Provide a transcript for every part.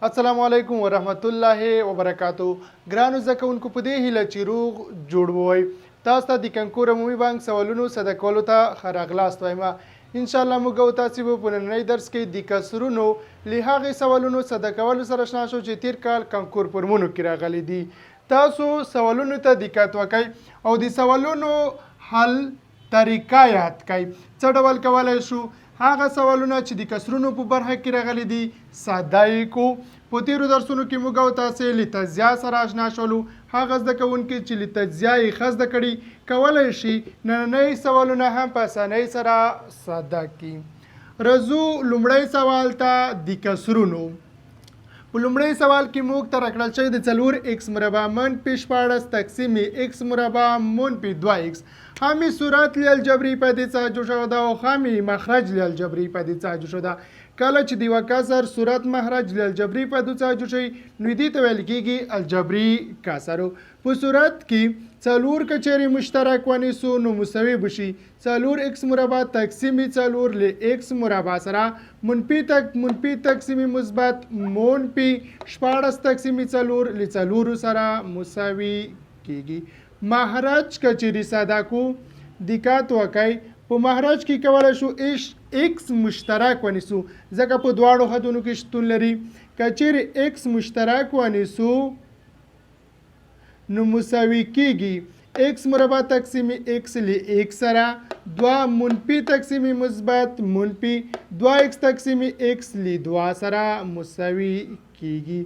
السلام علیکم ورحمت الله وبرکاتو. ګرانو زده کوونکو، په دې هیله چې روغ جوړ ووئ، تاسو ته د کنکور عمومي بانک سوالونو صده کولو ته راغلاست وایم. انشاءالله موږ او تاسې به په نننۍ درس کې د کسرونو له هغې سوالونو صده کولو سره اشنا شو چې تیر کال کنکور فورمونو کې راغلي دي. تاسو سوالونو ته دقت وکړئ او د سوالونو حل طریقه یاد کړئ. څه ډول کولی شو هغه سوالونه چې د کسرونو په برخه کې راغلي دي ساده یې کو. په تیرو درسونو کې موږ او تاسې له تجزیه سره اشنا شولو. هغه زده کوونکي چې له تجزیه یې ښه زده کړي کولی شي نننۍ سوالونه هم په اسانۍ سره ساده کړي. رځو لومړی سوال ته د کسرونو. په لومړی سوال کې موږ ته راکړل شوی د 4x مربع منفي 14 تقسیم x مربع منفي 2x همی صورت الجبری پدید څخه جوړ شوی ده او همی مخرج الجبری پدید څخه جوړ شوی ده. کله چې د یوه کسر صورت مخرج الجبری پدید څخه جوړ شي نو دې ته ویل کېږي الجبري کسر. په صورت کې 4 که چیرې مشترک ونیسو نو مساوي بشي 4x مربع تقسیم 4 له x مربع سره منفي تقسیم مثبت منفي 14 تقسیم 4 له 4 سره مساوي کېږي. مخرج که چیرې ساده کو دقت وکړئ. په مخرج کې کولی شو x مشترک ونیسو ځکه په دواړو حدونو کې شتون لري. که چیرې x مشترک ونیسو نو مساوي کېږي x مربع تقسیم x له x سره 2 منفي تقسیم مثبت منفي 2x تقسیم x له 2 سره مساوي کېږي.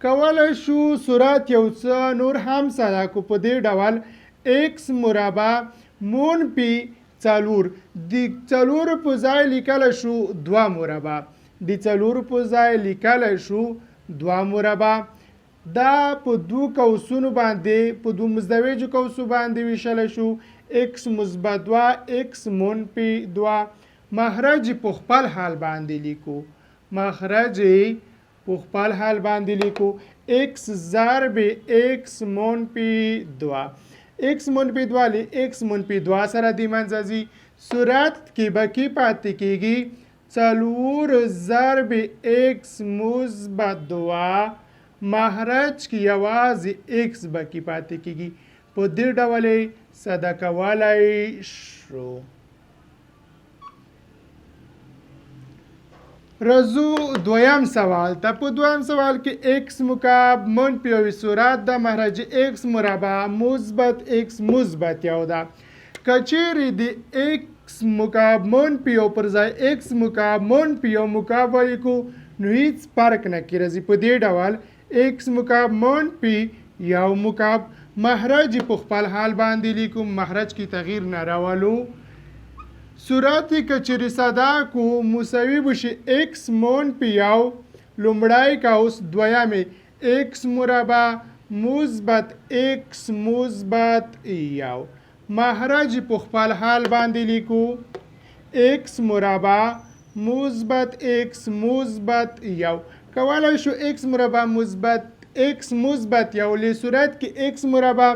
کولی شو صورت یو څه نور هم ساده کو. په دې ډول x مربع منفي 4 د 4 په ځای لیکلی شو 2 مربع د 4 په ځای لیکلی شو 2 مربع. دا په 2 قوسونو باندې په 2 مزدوجو قوسو باندې ویشلی شو x مثبت 2 x منفي 2. مخرج په خپل حال باندې لیکو. مخرج په خپل حال باندې لیکو x ضرب x منفي 2 x منفي 2 له x منفي 2 سره د منځه ځي. صورت کې باقي پاتې کېږي 4 ضرب x مثبت 2 مخرج کې یوازې x باقي پاتې کېږي. په دې ډول یې ساده کولی شو. رځو دویم سوال ته. په دویم سوال کې x مکعب منفي یوې صورت د مخرج x مربع مثبت x مثبت یو ده. که چیرې د x مکعب منفي یو پر ځای x مکعب منفي یو مکعب ولیکو نو هیڅ فرق نه کې راځي. په دې ډول x مکعب منفي یو مکعب مخرج په خپل حال باندې لیکو. مخرج کې تغییر نه راولو. صورت که چیرې ساده کو مساوي بشي x منفي یو لومړی قوس دویمې x مربع مثبت x مثبت یو مخرج په خپل حال باندې لیکو x مربع مثبت x مثبت یو. کولی شو x مربع مثبت x مثبت یو له صورت کې x مربع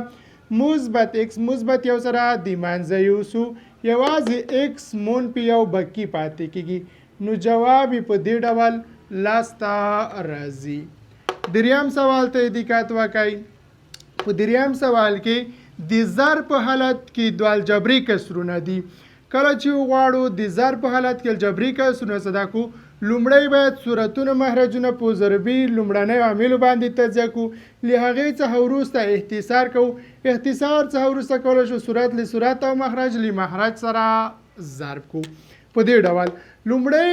مثبت x مثبت یو سره د منځه یوسو یوازې x منفي یو باقي پاتې کېږي. نو جواب په دې ډول لاسته راځي. دریم سوال ته دقت وکړئ. په دریم سوال کې د ضرب په حالت کې دوه الجبري کسرونه دي. کله چې وغواړو د ضرب په حالت کې الجبري کسرونه ساده کو لومړی باید صورتونه مخرجونه په ضربي لومړنیو عاملو باندې تجزیه کو. له هغې څخه وروسته اختصار کوو. اختصار څخه وروسته کولی شو صورت له صورت او مخرج له مخرج سره ضرب کو. په دې ډول لومړی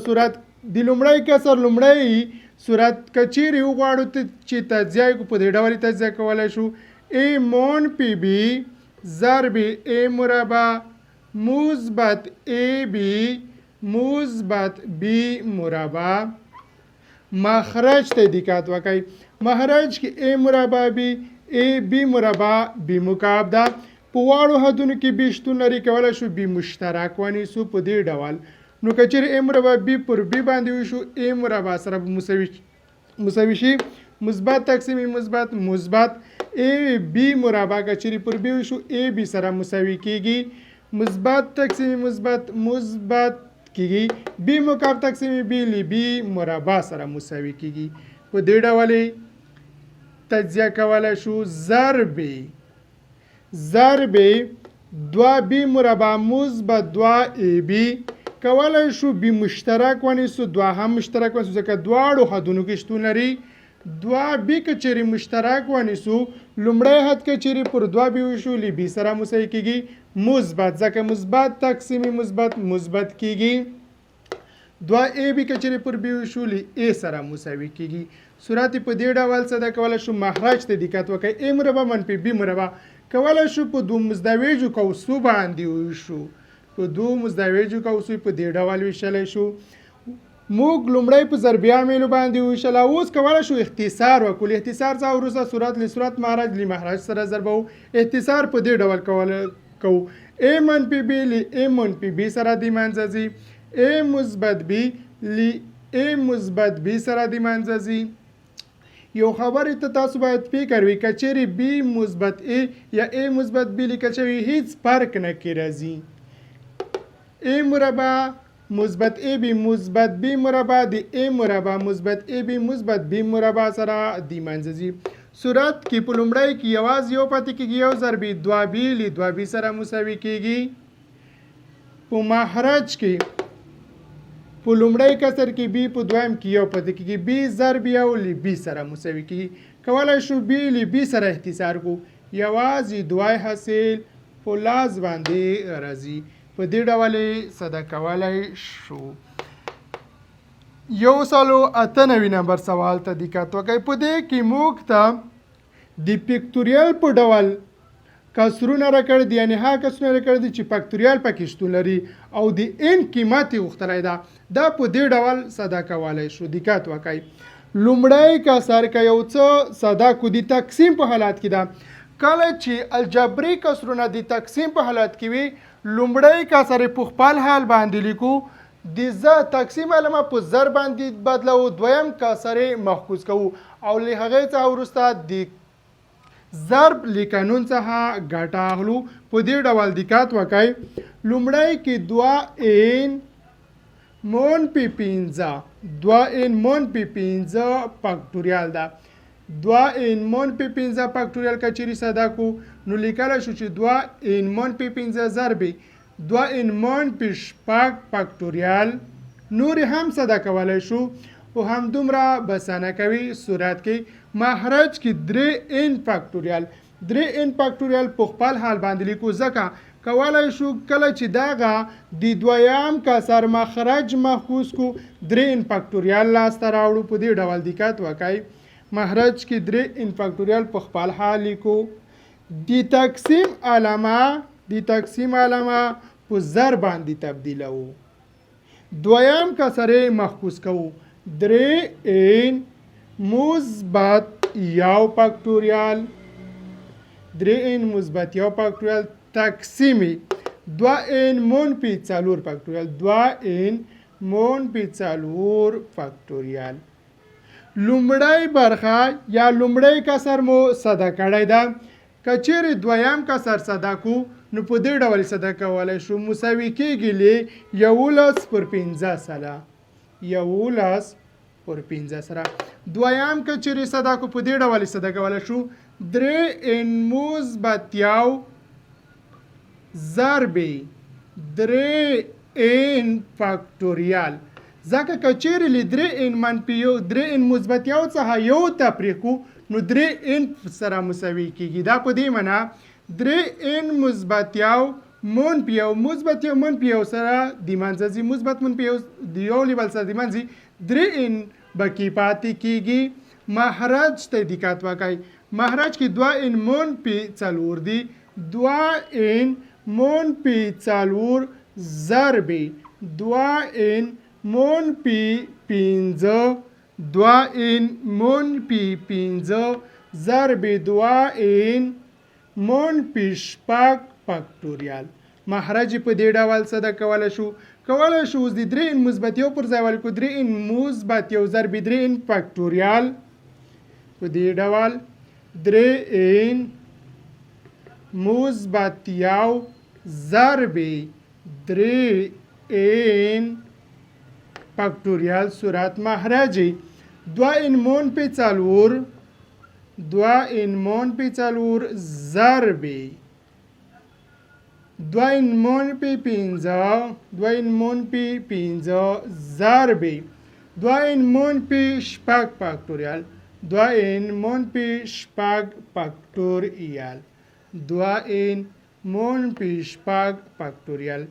صورت د لومړی کسر لومړی صورت که چیرې وغواړو چې تجزیه کو په دې ډول تجزیه کولی شو a منفي b ضرب a مربع مثبت ab مثبت b مربع. مخرج ته دقت وکړئ. مخرج کې a مربع b a b مربع b مکعب ده. په واړو حدونو کې b شتون لري کولی شو b مشترک ونیسو. په دې ډول نو که چیرې a مربع b پر b باندې وشو a مربع سره مساوي شي مثبت تقسیم مثبت مثبت a b مربع که چیرې پر b وشو a b سره مساوي کېږي مثبت تقسیم مثبت مثبت کېږي. b مکعب تقسیم b له b مربع سره مساوي کېږي. په دې ډول تجزیه کولی شو. ضرب 2b مربع مثبت 2ab کولی شو بی مشترک ونیسو، 2 هم مشترک ونیسو ځکه دواړو حدونو کې شتون لري. 2b که چیرې مشترک ونیسو لومړی حد که چیرې پر 2b وشو له b سره مساوي کېږي مثبت، ځکه مثبت تقسیم مثبت کېږي. 2ab که چیرې پر b وشو له a سره مساوي کېږي. صورت په دې ډول څه ده کولی شو مخرج ته دقت وکړئ. a مربع منفي b مربع کولی شو په 2 مزدوجو قوسو باندې وویشو، په 2 مزدوجو قوسو په دې ډول ویشلی شو. موږ لومړی په ضربي عاملو باندې وویشله، اوس کولی شو اختصار وکړو. اختصار څخه وروسته صورت له صورت مخرج له مخرج سره ضربو. اختصار په دې ډول کوو a منفي b له a منفي b سره د منځه ځي، a مثبت b له a مثبت b سره د منځه ځي. یو خبرې ته تاسو باید فکر وي، که چیرې b مثبت a یا a مثبت b لیکل شوي هیڅ فرق نه کې راځي. a مربع مثبت ab مثبت b مربع د a مربع مثبت ab مثبت b مربع سره د منځه ځي. صورت کې په لومړی کې یوازې یو پاتې کېږي، یو ضربي 2b له 2b سره مساوي کېږي. په مخرج کې په لومړی کسر کې b په دویم کې یو پاتې کېږي، b ضرب یو له b سره مساوي کېږي. کولی شو b له b سره اختصار کړو، یوازې دوای حاصل په لاس باندې راځي. په دې ډول صدا کولی شو. 198 نمبر سوال ته دقت وکړئ. په دې کې موږ ته د فیکټوریال په ډول کسرونه راکړي دي، یعنې هغه کسرونه راکړي دي چې فیکټوریال پکې شتون لري او د n قیمت یې غوښتلی ده. دا په دې ډول صدا کولی شو. دقت وکړئ. لومړی کسر که یو څه صدا کو د تقسیم په حالت کې ده. کله چې الجبري کسرونه د تقسیم په حالت کې وي لومړی کسر په خپل حال باندې لیکو، د تقسیم علامه په ضرب باندې بدلو، دویم کسر محفوظ کوو او له هغې څخه وروسته د ضرب له قانون څخه ګټه اخلو. په دې ډول دقت وکړئ. لومړی کې 2n منفي 5 2n منفي 5 فیکټوریال ده. 2n منفي 5 فیکټوریال که چیرې صدا کو نو لیکلی شو چې 2n منفي 5 ضرب 2n منفي 6 فیکټوریال. نور هم صدا کولی شو او همدومره بسانه کوي. صورت کې مخرج کې 3n فیکټوریال 3n فیکټوریال په خپل حال باندې لیکو، ځکه کولی شو کله چې دغه د دویم کسر مخرج محفوظ کو 3n فیکټوریال لاسته راوړو. په دې ډول دقت وکړئ. مخرج کې 3n فیکټوریال په خپل حال لیکو. د تقسیم علامه په ضرب باندې تبدیلوو. دویم کسر محفوظ کوو 3n مثبت 1 فیکټوریال 3n مثبت 1 فیکټوریال تقسیمی 2n منفي 4 فیکټوریال 2n منفي 4 فیکټوریال. لومړی برخه یا لومړی کسر مو صدا کړی ده. که چیرې دویم کسر صدا کو نو په دې ډول صدا کولی شو، مساوي کېږي له 11/15 سره 11/15 سره. دویم که چیرې صدا کو په دې ډول صدا کولی شو 3n مثبت 1 ضرب 3n فیکټوریال، ځکه که چیرې له 3n منفي 3n مثبت 1 څخه یو تفریق کو نو 3n سره مساوي کېږي. دا په دې معنا 3n مثبت 1 منفي 1 مثبت 1 منفي 1 سره د منځه ځي، مثبت منفي 1 د یو لیبل سره د منځه 3n بقي پاتې کېږي. مخرج ته دقت وکړئ. مخرج کې 2n منفي 4 دي، 2n منفي 4 ضرب 2n منفي 5 2n منفي 5 ضرب 2n منفي 6 فیکټوریال. مخرج په دې ډول صدا کولی شو. کولی شو اوس د 3n مثبت 1 پر ځای ولیکو 3n مثبت 1 ضرب 3n فیکټوریال. په دې ډول 3n مثبت 1 ضرب 3n فیکټوریال صورت مخرجی. 2 ان منفي 4 2 ان منفي 4 ضرب 2 ان منفي 5 2 ان منفي 5 ضرب 2 ان منفي شپږ فاکتوریال 2 ان منفي شپږ فاکتوریال 2 ان منفي شپږ فاکتوریال.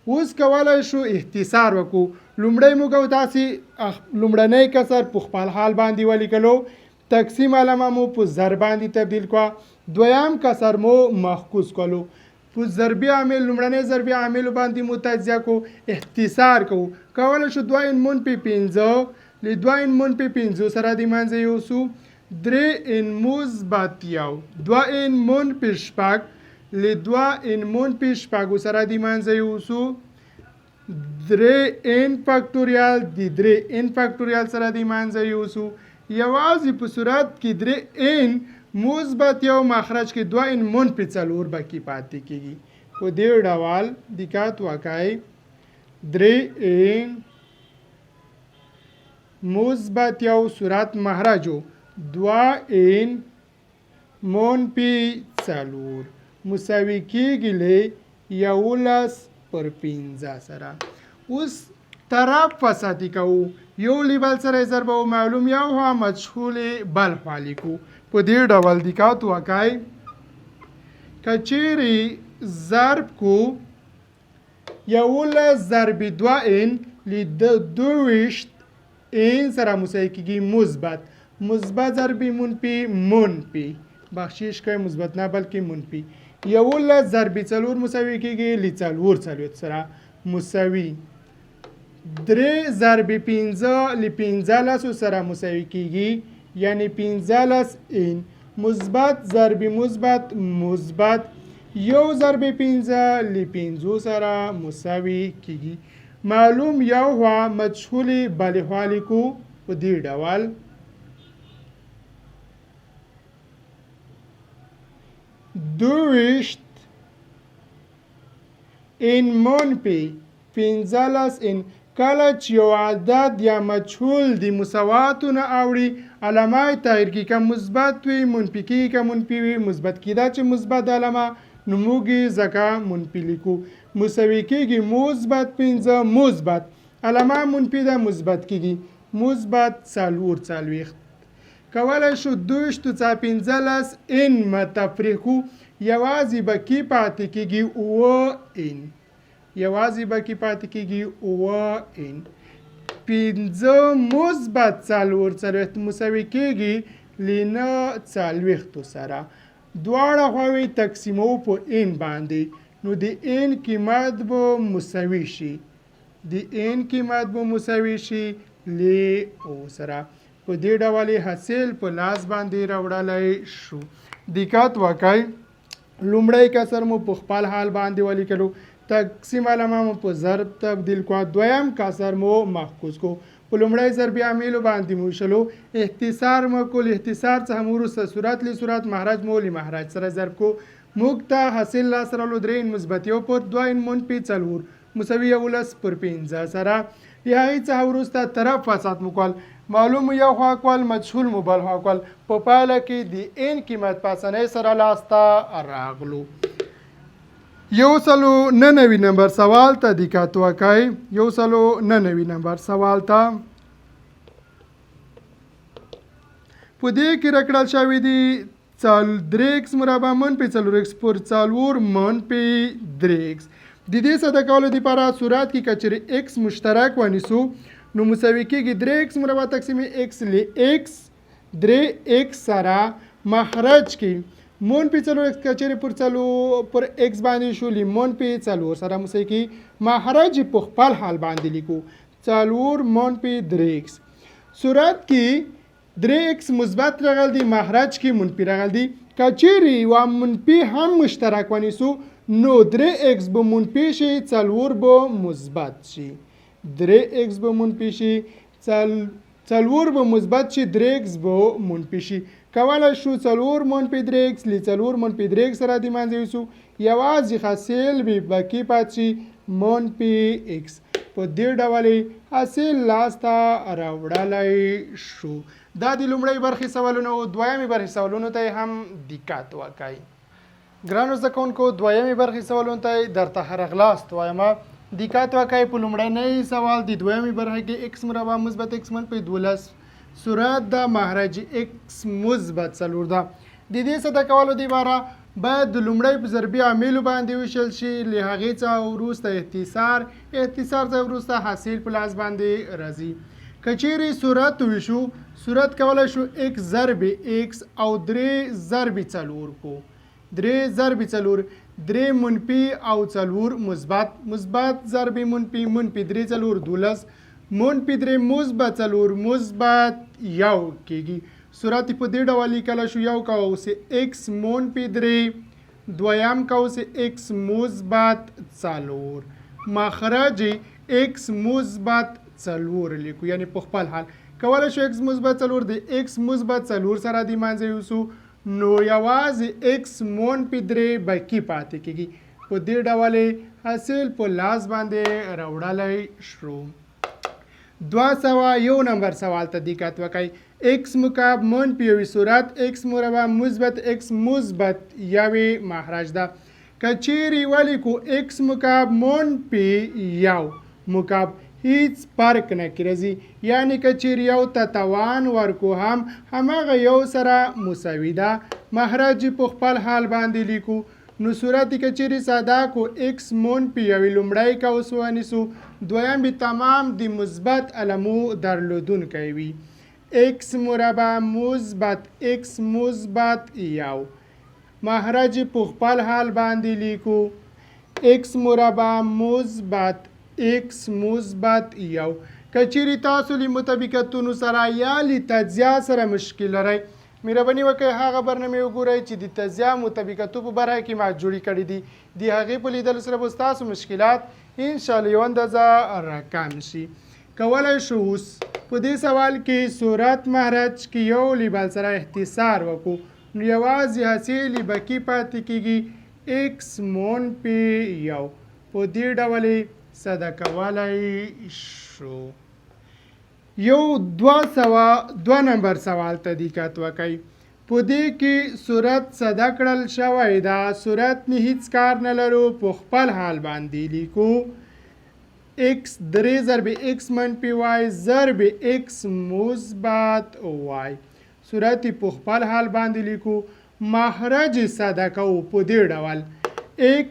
اوس کولای شو اختصار وکړو. لومړی موږ او تاسې لومړنی کسر په خپل حال باندې ولیکلو، تقسیم علامه مو په ضرب باندې تبدیل کړه، دویم کسر مو محکوس کولو، په ضربي عامل لومړنی ضربي عامل باندې مو تجزیه کو، اختصار کوو. کولای شو 2 ان منفي 5 له 2 ان منفي 5 سره د منځه یوسو، 3 ان مثبت 1 2 ان منفي شپږ له 2 ان منفي شپږو سره د منځه یوسو، 3 ان فاکتوریال د 3 ان فاکتوریال سره د منځه یوسو. یوازې په صورت کې 3 ان مثبت 1 مخرج کې 2 ان منفي 4 باقي پاتې کېږي. په دې ډول دقت وکړئ، 3 ان مثبت 1 صورت مخرجو 2 ان منفي 4 مساوي کېږي له 11 پر 15 سره. اوس طرف وسطي کوو، یو له بل سره ضرب او معلوم یو ها مجهول بل خوا لیکو. په دې ډول دقت وکړئ، که چیرې ضرب کو 11 ضرب 2 ان له 22 ان سره مساوي کېږي مثبت ضرب منفي بخشش کوي مثبت نه بلکې منفي. 11 ضرب 4 مساوي کېږي له 4 سره مساوي. 3 ضرب 15 له 15 سره مساوي کېږي یعنی 15 ان مثبت ضرب مثبت 1 ضرب 15 له 5 سره مساوي کېږي. معلوم یو هوا مجهول بل خوا لیکو په دې ډول، دویشت ان منفي 15 ان. کله چې یو عدد یا مجهول د مساواتو نه اوړي علامه تغییر کی، که مثبت وي منفي کېږي، که منفي وي مثبت کېږي. دا چې مثبت علامه نو موږ یې ځکه منفي لیکو. مساوي کېږي مثبت 15 مثبت علامه منفي ده مثبت کېږي مثبت 4. کولای شو 2 څخه 15 ان متفریقو، یوازې بکی پاتې کېږي 9 ان، یوازې بکی پاتې کېږي 9 ان. 15 مثبت 4 مساوي کېږي له 9 سره. دواړه خواوې تقسیمو په ان باندې، نو د ان قیمت به مساوي شي، د ان قیمت به مساوي شي له او سره. په دې ډول حاصل په لاس باندې راوړلی شو. دقت وکړئ، لومړی کسر مو په خپل حال باندې ولیکلو، تقسیم علامه مو په ضرب تبدیل کړو، دویم کسر مو محکوس کو، په لومړی ضربي عاملو باندې مو شلو، اختصار مو کول، اختصار څخه مو وروسته صورت له صورت مخرج مو له مخرج سره ضرب کو. موږ ته حاصل لاس راغلو 3 ان مثبت 1 پر 2 ان منفي 4 مساوي 11 پر 15 سره. د هغې څخه وروسته طرف وسط مو کول، معلوم یو خوا کول مجهول مو بل خوا کول، په پایله کې د ان قیمت په اسانۍ سره لاسته راغلو. 199 نمبر سوال ته دقت وکړئ، 199 نمبر سوال ته په دې کې راکړل شوي دي 3x مربع منفي 4x پر 4 منفي 3x. د دې ساده کولو لپاره صورت کې که چېرې x مشترک ونیسو نو مساوي کېږي 3x مربع تقسیم x له x 3x سره مخرج کې منفي 4x که چېرې پر x باندې شو له منفي 4 سره مساوي کېږي. مخرج په خپل حال باندې لیکو 4 منفي 3x. صورت کې 3x مثبت راغلی دی، مخرج کې منفي راغلی دی. که چېرې یوه منفي هم مشترک ونیسو نو 3x به منفي شي 4 به مثبت شي، 3x به منفي شي 4 به مثبت شي 3x به منفي شي. کولای شو 4 منفي 3x له 4 منفي 3x سره د منځه یوسو، یوازې حاصل به باقي پاتې شي منفي x. په دې ډول حاصل لاسته راوړلی شو. دا د لومړۍ برخې سوالونه او دویمې برخې سوالونو ته هم دقت وکړئ. ګرانو زده کوونکو دویمې برخې سوالونو ته درته راغلاست وایم. دقت وکړئ په لومړنۍ سوال د دویمې برخې کې x مربع مثبت x منفي 12 صورت د مخرج x مثبت 4 ده. د دې څه د کولو دپاره باید د لومړی په ضربي عاملو باندې ویشل شي، له هغې څخه وروسته اختصار څخه وروسته حاصل په لاس باندې راځي. که چیرې صورت ویشو، صورت کولی شو x ضرب x او 3 ضرب 4 کو. 3 ضرب 4 3 منفي او 4 مثبت ضرب منفي 3 4 12 منفي 3 مثبت 4 مثبت 1 کېږي. صورت په دې ډول لیکلی شو، یو قوس x منفي 3 دویم قوس x مثبت 4 مخرج x مثبت 4 لیکو، یعنی په خپل حال کولی شو x مثبت 4 د x مثبت 4 سره د منځه یوسو، نو یوازې x منفي 3 باقي پاتې کېږي. په دې ډول حاصل په لاس باندې راوړلی شو. 201 نمبر سوال ته دقت وکړئ. x مکعب منفي یوې صورت x مربع مثبت x مثبت یوې مخرج ده. که چیرې ولیکو x مکعب منفي یو مکعب هیڅ فرق نه راځي، یعنی که چیرې یو ته توان ورکو هم هماغه یو سره مساوي ده. مخرج په خپل حال باندې لیکو، نو صورت که چیرې ساده کو x منفي یوې لومړی قوس ونیسو، دویم به تمام د مثبت علمو درلودونکی وي. x مربع مثبت x مثبت یو مخرج په خپل حال باندې لیکو، x مربع مثبت x مثبت یو. که چیرې تاسو له مطابقتونو سره یا له تجزیه سره مشکل لرئ، مهرباني وکړئ هغه برنامې وګورئ چې د تجزیه مطابقتو په برخه کې ما جوړې کړي دي. د هغې په لیدلو سره به ستاسو مشکلات انشاءالله یو اندازه راکم شي. کولی شو اوس په دې سوال کې صورت مخرج کې یو له بل سره اختصار وکړو، نو یوازې حاصل باقي پاتې کېږي x منفي یو. په دې ډول ساده کولی شو. یو 202 نمبر سوال ته دقت وکړئ. په دې کې صورت ساده کړل شوی ده، صورت نه هیڅ کار نه لرو، په خپل حال باندې لیکو x 3 ضرب x منفي y ضرب x مثبت y. صورت په خپل حال باندې لیکو، مخرج ساده کوو په دې ډول x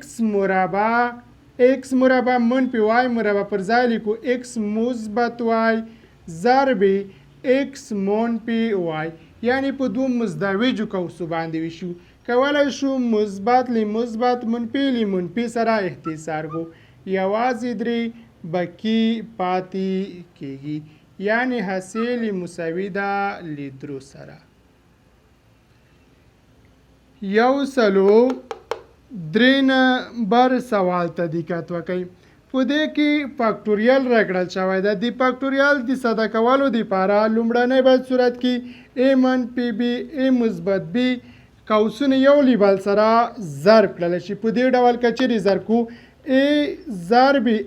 مربع منفي y مربع پر ځای لیکو x مثبت y ضرب x منفي y، یعنی په دوه مزدوجو قوسو باندې ویشو. کولی شو مثبت له مثبت منفي له منفي سره اختصار کو، یوازې 3 باقي پاتې کېږي، یعنی حاصل مساوي ده له 3 سره. 103 نمبر سوال ته دقت وکړئ. په دې کې فاکټوریال راکړل شوی ده. د فاکټوریال د ساده کولو دپاره لومړنی باید صورت کې a منفي b a مثبت b قوسونه یو له بل سره ضرب کړلی شي. په دې ډول که چیرې ضرب کو a ضرب a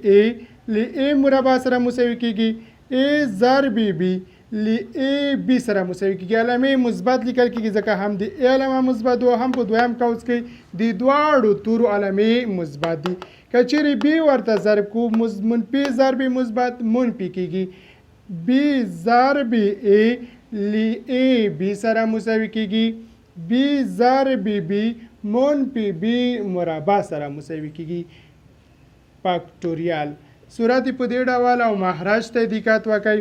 له a مربع سره مساوي کېږي، a ضرب b له a b سره مساوي کېږي. علامې مثبت لیکل کېږي ځکه هم د a علامه مثبت و هم په دویم قوس کې د دواړو تورو علامې مثبت دي. که چیرې b ورته ضرب کو منفي ضرب مثبت منفي کېږي، b ضرب a له a b سره مساوي کېږي، b ضرب b منفي b مربع سره مساوي کېږي. فاکټوریال صورت په دې ډول او مخرج ته دقت وکړئ.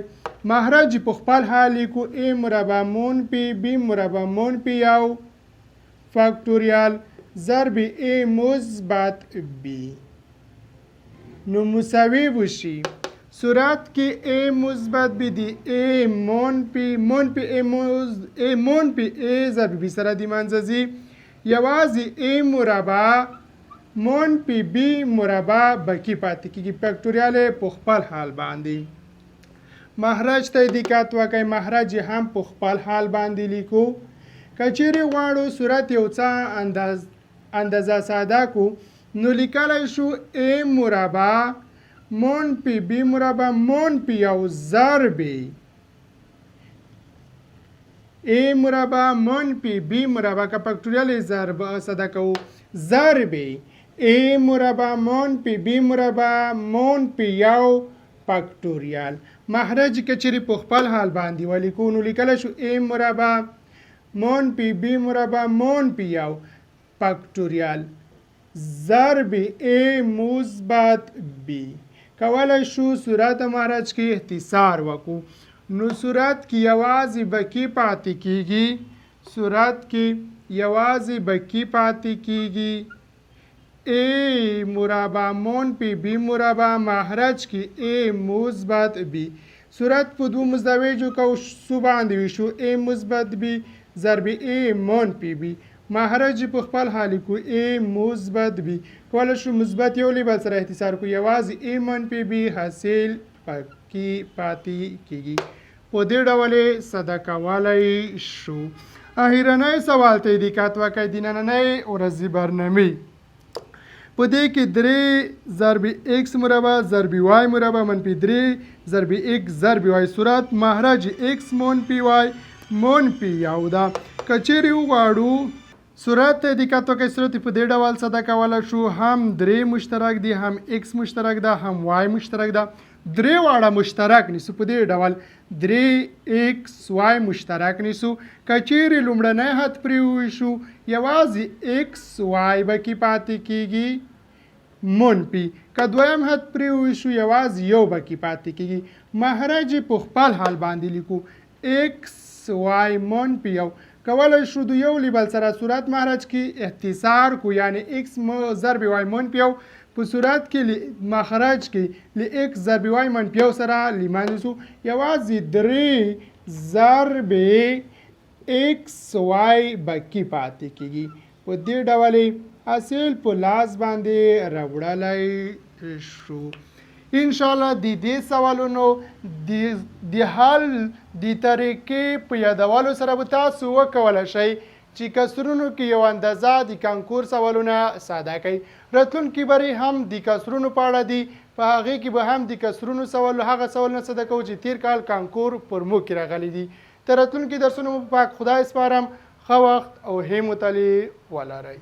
مخرج په خپل حال لیکو a مربع منفي b مربع منفي یو فاکټوریال ضرب a مثبت b، نو مساوي وشي. صورت کې a مثبت b دی a منفي a ضرب b سره د منځه ځي، یوازې a مربع منفي b مربع باقي پاتې کېږي. فاکټوریال په خپل حال باندې. مخرج ته دقت وکړئ. مخرج هم په خپل حال باندې لیکو. که چیرې غواړو صورت یو څه اندازه ساده کو، نو لیکلی شو a مربع منفی بی مربع منفی یو ضرب A مربع منفی B مربع که فکتوریال ضرب صدا کوو ضرب A مربع منفی B مربع منفی یو فکتوریال. مخرج که چیرې په خپل حال باندې ولیکو نو لیکلی شو A مربع منفی B مربع منفی یو فکتوریال ضرب A مثبت B. کولی شو صورت مخرج کې اختصار وکړو نو صورت کې یوازې بکی پاتې کیږي A مربع منفی B مربع مخرج کې A مثبت B. صورت په دوه مزدوجو قوسو باندې وشو A مثبت B ضرب A منفی B. مخرج په خپل حال کو A مثبت B. کولی شو مثبت یو لیبل سره اختصار کو یوازې A منفی B حاصل پکې پاتې کیږي. په دې ډول صدا کولی شو. اخرنی سوال ته دقت وکړئ. د نننۍ ورځې برنامې په دې کې 3 ضرب x مربع ضرب y مربع منفي 3 ضرب x ضرب y صورت مخرج x منفي y منفي یو ده. که چیرې وغواړو صورت ته دقت وکړئ. صورت په دې ډول صدا کولی شو هم 3 مشترک دی هم x مشترک ده هم y مشترک ده. درې واړه مشترک نیسو په دې ډول 3xy مشترک نیسو. که چیرې لومړنی حد پرې وویشو یوازې xy به کې پاتې کیږي منفي. که دویم حد پرې وویشو یوازې یو به کې پاتې کیږي. مخرج په خپل حال باندې لیکو xy منفي یو. کولی شو د یو لیبل سره صورت مخرج کې اختصار کو یعنی x ضرب y منفي یو په صورت کې مخرج کې ل x ضرب y منفي یو سره لیمانځو یوازې 3 ضرب xy به کې پاتې کیږي. په دې ډول حاصل په لاس باندې راوړلی شو. انشاءالله د دې سوالونو د حل د طریقې په یادولو سره به تاسو وکولی شئ چې کسرونو کې یو اندازه د کانکور سوالونه ساده کوي. راتلونکي بری هم د کسرونو په اړه دي. په هغې کې به هم د کسرونو هغه سوالونه ساده کوو چې تیر کال کانکور پر موږ کې راغلي دي. تر راتلونکي درسونو مو په پاک خدای سپارم. ښه وخت او ښې مطالعې ولرئ.